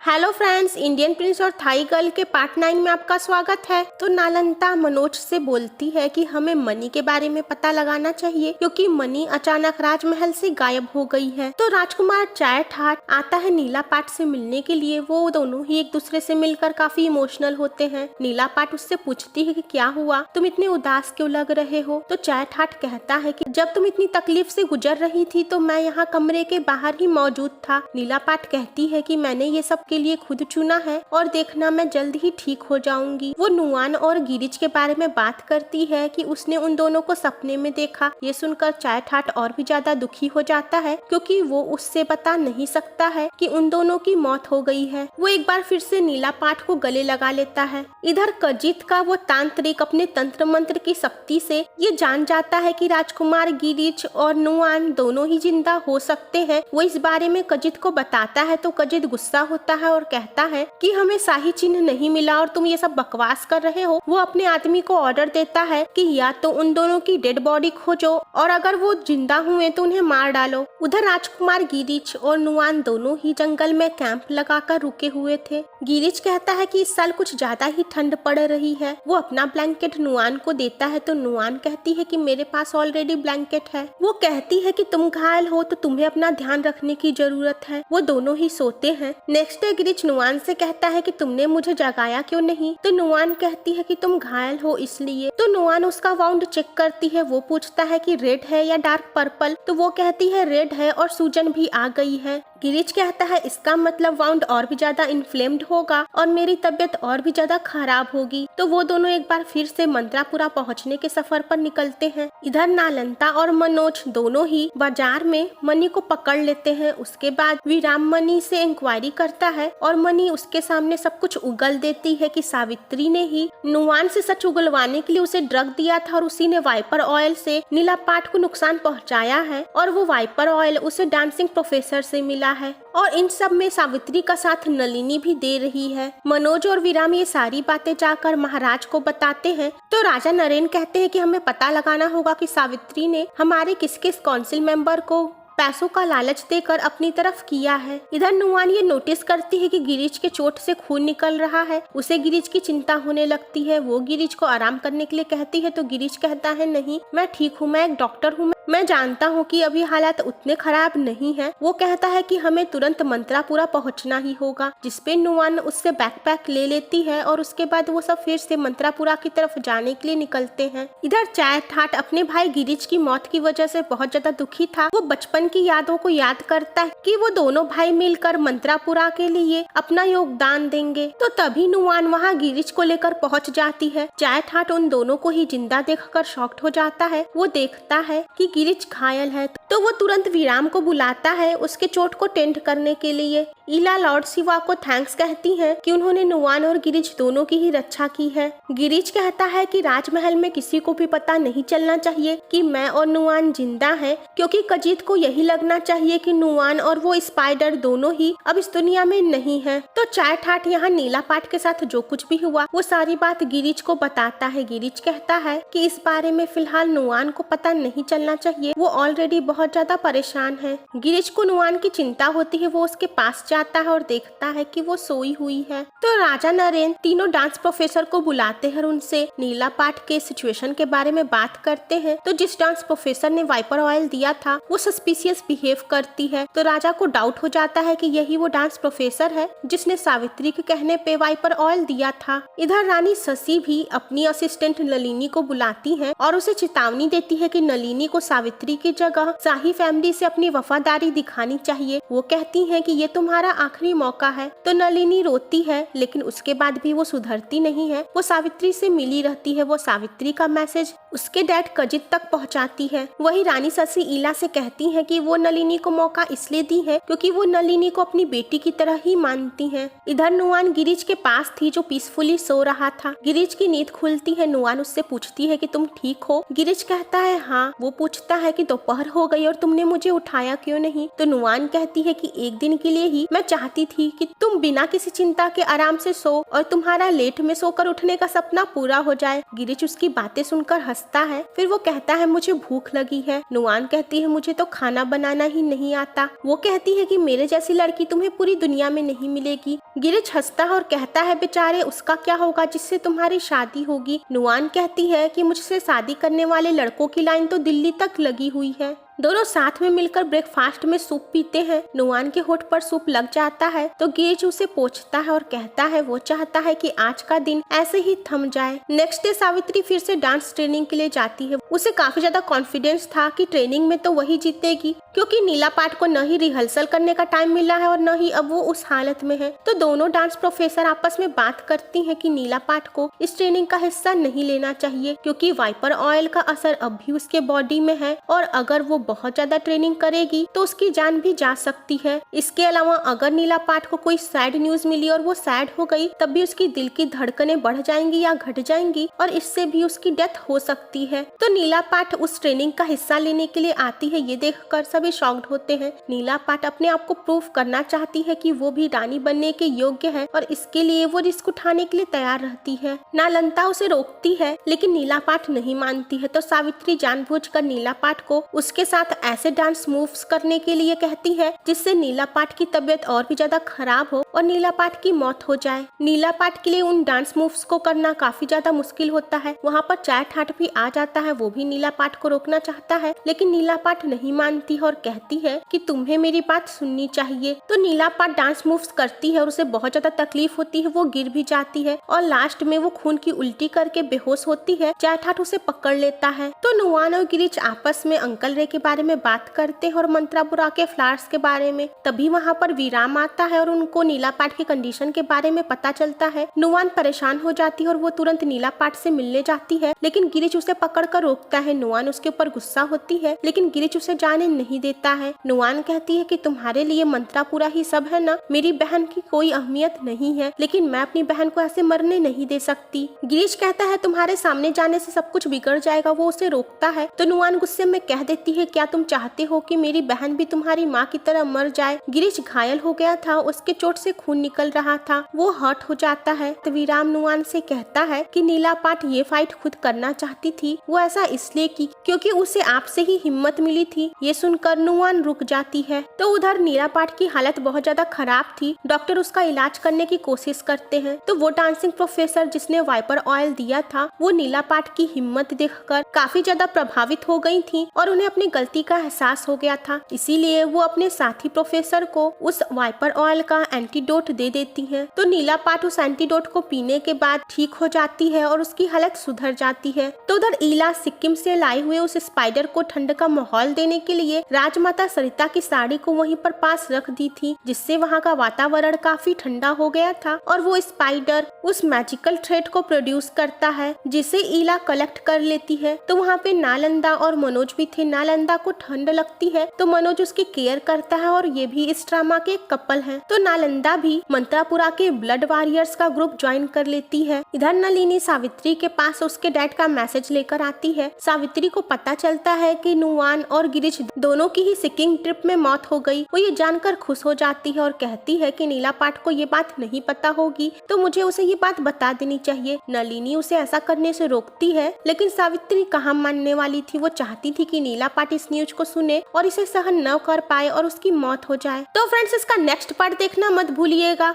Hello friends, Indian Prince और Thai girl के part 9 में आपका स्वागत है। तो नालंदा मनोज से बोलती है कि हमें मनी के बारे में पता लगाना चाहिए क्योंकि मनी अचानक राजमहल से गायब हो गई है। तो राजकुमार चाय ठाट आता है नीला पाट से मिलने के लिए। वो दोनों ही एक दूसरे से मिलकर काफी इमोशनल होते हैं। नीला पाट उससे पूछती है कि क्या हुआ, तुम इतने उदास क्यों लग रहे हो। तो चाय ठाट कहता है कि जब तुम इतनी तकलीफ से गुजर रही थी तो मैं यहाँ कमरे के बाहर ही मौजूद था। नीला पाट कहती है कि मैंने ये सब के लिए खुद चुना है और देखना मैं जल्द ही ठीक हो जाऊंगी। वो नुआन और गिरिज के बारे में बात करती है कि उसने उन दोनों को सपने में देखा। ये सुनकर चाय ठाट और भी ज्यादा दुखी हो जाता है क्योंकि वो उससे बता नहीं सकता है कि उन दोनों की मौत हो गई है। वो एक बार फिर से नीला पाट को गले लगा लेता है। इधर कजित का वो तांत्रिक अपने तंत्र मंत्र की शक्ति से ये जान जाता है कि राजकुमार गिरिज और नुआन दोनों ही जिंदा हो सकते हैं। वो इस बारे में कजित को बताता है तो कजित गुस्सा होता है और कहता है कि हमें शाही चिन्ह नहीं मिला और तुम ये सब बकवास कर रहे हो। वो अपने आदमी को ऑर्डर देता है कि या तो उन दोनों की डेड बॉडी खोजो और अगर वो जिंदा हुए तो उन्हें मार डालो। उधर राजकुमार गिरिज और नुआन दोनों ही जंगल में कैंप लगाकर रुके हुए थे। गिरिज कहता है कि इस साल कुछ ज्यादा ही ठंड पड़ रही है। वो अपना ब्लैंकेट नुआन को देता है तो नुआन कहती है कि मेरे पास ऑलरेडी ब्लैंकेट है। वो कहती है कि तुम घायल हो तो तुम्हें अपना ध्यान रखने की जरूरत है। वो दोनों ही सोते हैं। नेक्स्ट डे गिरिज नुआन से कहता है कि तुमने मुझे जगाया क्यों नहीं। तो नुआन कहती है कि तुम घायल हो इसलिए। तो नुआन उसका वाउंड चेक करती है। वो पूछता है कि रेड है या डार्क पर्पल। तो वो कहती है रेड है और सूजन भी आ गई है। गिरिज कहता है इसका मतलब वाउंड और भी ज्यादा इन्फ्लेम्ड होगा और मेरी तबीयत और भी ज्यादा खराब होगी। तो वो दोनों एक बार फिर से मंत्रापुरा पहुंचने के सफर पर निकलते हैं। इधर नालंदा और मनोज दोनों ही बाजार में मनी को पकड़ लेते हैं। उसके बाद विराम मनी से इंक्वायरी करता है और मनी उसके सामने सब कुछ उगल देती है कि सावित्री ने ही नुआन से सच उगलवाने के लिए उसे ड्रग दिया था और उसी ने वाइपर ऑयल से नीला पाट को नुकसान पहुंचाया है और वो वाइपर ऑयल उसे डांसिंग प्रोफेसर से मिला है और इन सब में सावित्री का साथ नलिनी भी दे रही है। मनोज और विराम ये सारी बातें जाकर महाराज को बताते हैं तो राजा नरेन कहते हैं कि हमें पता लगाना होगा कि सावित्री ने हमारे किस किस काउंसिल मेंबर को पैसों का लालच देकर अपनी तरफ किया है। इधर नुआन ये नोटिस करती है कि गिरिज के चोट से खून निकल रहा है। उसे गिरिज की चिंता होने लगती है। वो गिरिज को आराम करने के लिए कहती है तो गिरिज कहता है नहीं, मैं ठीक हूँ, मैं एक डॉक्टर हूँ, मैं जानता हूँ कि अभी हालात उतने खराब नहीं है। वो कहता है कि हमें तुरंत मंत्रापुरा पहुँचना ही होगा, जिसपे नुआन उससे बैकपैक ले लेती है और उसके बाद वो सब फिर से मंत्रापुरा की तरफ जाने के लिए निकलते हैं। इधर चाय ठाट अपने भाई गिरिज की मौत की वजह से बहुत ज्यादा दुखी था। वो बचपन की यादों को याद करता है कि वो दोनों भाई मिलकर मंत्रापुरा के लिए अपना योगदान देंगे। तो तभी नुआन वहाँ गिरिज को लेकर पहुँच जाती है। चाय ठाट उन दोनों को ही जिंदा देखकर शॉक्ड हो जाता है। वो देखता है कि गिरिज घायल है तो वो तुरंत विराम को बुलाता है उसके चोट को टेंड करने के लिए। ईला लॉर्ड शिवा को थैंक्स कहती है कि उन्होंने नुआन और गिरिज दोनों की ही रक्षा की है। गिरिज कहता है कि राजमहल में किसी को भी पता नहीं चलना चाहिए कि मैं और नुआन जिंदा हैं, क्योंकि कजीत को यही लगना चाहिए कि नुआन और वो स्पाइडर दोनों ही अब इस दुनिया में नहीं है। तो चाय ठाट यहाँ नीला पाट के साथ जो कुछ भी हुआ वो सारी बात गिरिज को बताता है। गिरिज कहता है कि इस बारे में फिलहाल नुआन को पता नहीं चलना चाहिए, वो ऑलरेडी बहुत ज्यादा परेशान है। गिरिज को नुआन की चिंता होती है। वो उसके पास जाता है और देखता है कि वो सोई हुई है। तो राजा नरेन तीनों डांस प्रोफेसर को बुलाते हैं और उनसे नीला पाट के सिचुएशन के बारे में बात करते हैं। तो जिस डांस प्रोफेसर ने वाइपर ऑयल दिया था वो सस्पिशियस बिहेव करती है। तो राजा को डाउट हो जाता है कि यही वो डांस प्रोफेसर है जिसने सावित्री के कहने पे वाइपर ऑयल दिया था। इधर रानी शशि भी अपनी असिस्टेंट नलिनी को बुलाती है और उसे चेतावनी देती है कि नलिनी को सावित्री की जगह शाही फैमिली से अपनी वफादारी दिखानी चाहिए। वो कहती है कि ये तुम्हारा आखिरी मौका है। तो नलिनी रोती है लेकिन उसके बाद भी वो सुधरती नहीं है। वो सावित्री से मिली रहती है। वो सावित्री का मैसेज उसके डैड कजित तक पहुंचाती है। वही रानी शशि ईला से कहती है कि वो नलिनी को मौका इसलिए दी है क्योंकि वो नलिनी को अपनी बेटी की तरह ही मानती है। इधर नुआन गिरिज के पास थी जो पीसफुली सो रहा था। गिरिज की नींद खुलती है। नुआन उससे पूछती है कि तुम ठीक हो। गिरिज कहता है हाँ। वो पूछती पूछता है कि दोपहर हो गई और तुमने मुझे उठाया क्यों नहीं। तो नुआन कहती है कि एक दिन के लिए ही मैं चाहती थी कि तुम बिना किसी चिंता के आराम से सो और तुम्हारा लेट में सोकर उठने का सपना पूरा हो जाए। गिरीश उसकी बातें सुनकर हंसता है। फिर वो कहता है मुझे भूख लगी है। नुआन कहती है मुझे तो खाना बनाना ही नहीं आता। वो कहती है कि मेरे जैसी लड़की तुम्हें पूरी दुनिया में नहीं मिलेगी। गिरीश हंसता है और कहता है बेचारे उसका क्या होगा जिससे तुम्हारी शादी होगी। नुआन कहती है कि मुझसे शादी करने वाले लड़कों की लाइन तो दिल्ली तक लगी हुई है। दोनों साथ में मिलकर ब्रेकफास्ट में सूप पीते हैं। नुआन के होठ पर सूप लग जाता है तो गिरीश उसे पोंछता है और कहता है वो चाहता है कि आज का दिन ऐसे ही थम जाए। नेक्स्ट डे सावित्री फिर से डांस ट्रेनिंग के लिए जाती है। उसे काफी ज्यादा कॉन्फिडेंस था कि ट्रेनिंग में तो वही जीतेगी, क्योंकि नीला पाठ को न ही रिहर्सल करने का टाइम मिला है और न ही अब वो उस हालत में है। तो दोनों डांस प्रोफेसर आपस में बात करती हैं कि नीला पाठ को इस ट्रेनिंग का हिस्सा नहीं लेना चाहिए, क्योंकि वाइपर ऑयल का असर अब भी उसके बॉडी में है और अगर वो बहुत ज्यादा ट्रेनिंग करेगी तो उसकी जान भी जा सकती है। इसके अलावा अगर नीला पाठ को कोई सैड न्यूज मिली और वो सैड हो गई तब भी उसकी दिल की धड़कनें बढ़ जाएंगी या घट जाएंगी और इससे भी उसकी डेथ हो सकती है। तो नीला पाठ उस ट्रेनिंग का हिस्सा लेने के लिए आती है। ये देखकर सभी शॉक्ड होते हैं। नीला पाठ अपने आप को प्रूव करना चाहती है कि वो भी रानी बनने के योग्य है और इसके लिए वो रिस्क उठाने के लिए तैयार रहती है। नालंदा उसे रोकती है लेकिन नीला पाठ नहीं मानती है। तो सावित्री जानबूझकर नीला पाठ को उसके साथ ऐसे डांस मूव्स करने के लिए कहती है जिससे नीला पाठ की तबीयत और भी ज्यादा खराब हो और नीला पाठ की मौत हो जाए। नीला पाठ के लिए उन डांस मूव्स को करना काफी ज्यादा मुश्किल होता है। वहाँ पर चाय ठाट भी आ जाता है। वो भी नीला पाठ को रोकना चाहता है लेकिन नीला पाठ नहीं मानती है और कहती है कि तुम्हें मेरी बात सुननी चाहिए। तो नीला पाठ डांस मूव्स करती है और उसे बहुत ज्यादा तकलीफ होती है। वो गिर भी जाती है और लास्ट में वो खून की उल्टी करके बेहोश होती है। चाय ठाट उसे पकड़ लेता है। तो नुआन और गिरीश आपस में अंकल रे के बारे में बात करते हैं और मंत्रापुरा के फ्लावर्स के बारे में। तभी वहाँ पर विराम आता है और उनको नीला पाठ की कंडीशन के बारे में पता चलता है। नुआन परेशान हो जाती है और वो तुरंत नीला पाठ से मिलने जाती है लेकिन गिरीश उसे पकड़कर रोकता है। नुआन उसके ऊपर गुस्सा होती है लेकिन गिरीश उसे जाने नहीं देता है। नुआन कहती है कि तुम्हारे लिए मंत्रापुरा ही सब है ना, मेरी बहन की कोई अहमियत नहीं है, लेकिन मैं अपनी बहन को ऐसे मरने नहीं दे सकती। गिरीश कहता है तुम्हारे सामने जाने से सब कुछ बिगड़ जाएगा। वो उसे रोकता है तो नुआन गुस्से में कह देती है क्या तुम चाहते हो कि मेरी बहन भी तुम्हारी माँ की तरह मर जाए। गिरीश घायल हो गया था, उसके चोट से खून निकल रहा था। वो हर्ट हो जाता है तो विराम नुआन से कहता है कि नीला पाठ ये फाइट खुद करना चाहती थी। वो ऐसा इसलिए की क्योंकि उसे आपसे ही हिम्मत मिली थी। ये सुनकर नुआन रुक जाती है। तो उधर नीला पाठ की हालत बहुत ज्यादा खराब थी। डॉक्टर उसका इलाज करने की कोशिश करते हैं। तो वो डांसिंग प्रोफेसर जिसने वाइपर ऑयल दिया था वो नीला पाठ की हिम्मत देखकर काफी ज्यादा प्रभावित हो गई थी और उन्हें अपनी गलती का एहसास हो गया था। इसीलिए वो अपने साथी प्रोफेसर को उस वाइपर ऑयल का एंटीडोट दे देती है। तो नीला पाठ उस एंटीडोट को पीने के बाद ठीक हो जाती है और उसकी हालत सुधर जाती है। तो उधर ईला सिक्किम से लाए हुए उस स्पाइडर को ठंड का माहौल देने के लिए राजमाता सरिता की साड़ी को वहीं पर पास रख दी थी, जिससे वहाँ का वातावरण काफी ठंडा हो गया था और वो स्पाइडर उस मैजिकल थ्रेड को प्रोड्यूस करता है जिसे ईला कलेक्ट कर लेती है। तो वहाँ पे नालंदा और मनोज भी थे। नालंदा को ठंड लगती है तो मनोज उसकी केयर करता है और ये भी इस ड्रामा के कपल हैं। तो नालंदा भी मंत्रापुरा के ब्लड वॉरियर्स का ग्रुप ज्वाइन कर लेती है। इधर नलिनी सावित्री के पास उसके डैड का मैसेज लेकर आती है। सावित्री को पता चलता है कि नुआन और गिरीश दोनों की ही सिक्किम ट्रिप में मौत हो गई। वो ये जानकर खुश हो जाती है और कहती है कि नीला पाठ को ये बात नहीं पता होगी तो मुझे उसे ये बात बता देनी चाहिए। नलिनी उसे ऐसा करने से रोकती है लेकिन सावित्री कहाँ मानने वाली थी। वो चाहती थी कि नीला पाठ इस न्यूज को सुने और इसे सहन न कर पाए और उसकी मौत हो जाए। तो फ्रेंड्स इसका नेक्स्ट पार्ट देखना मत भूलिएगा।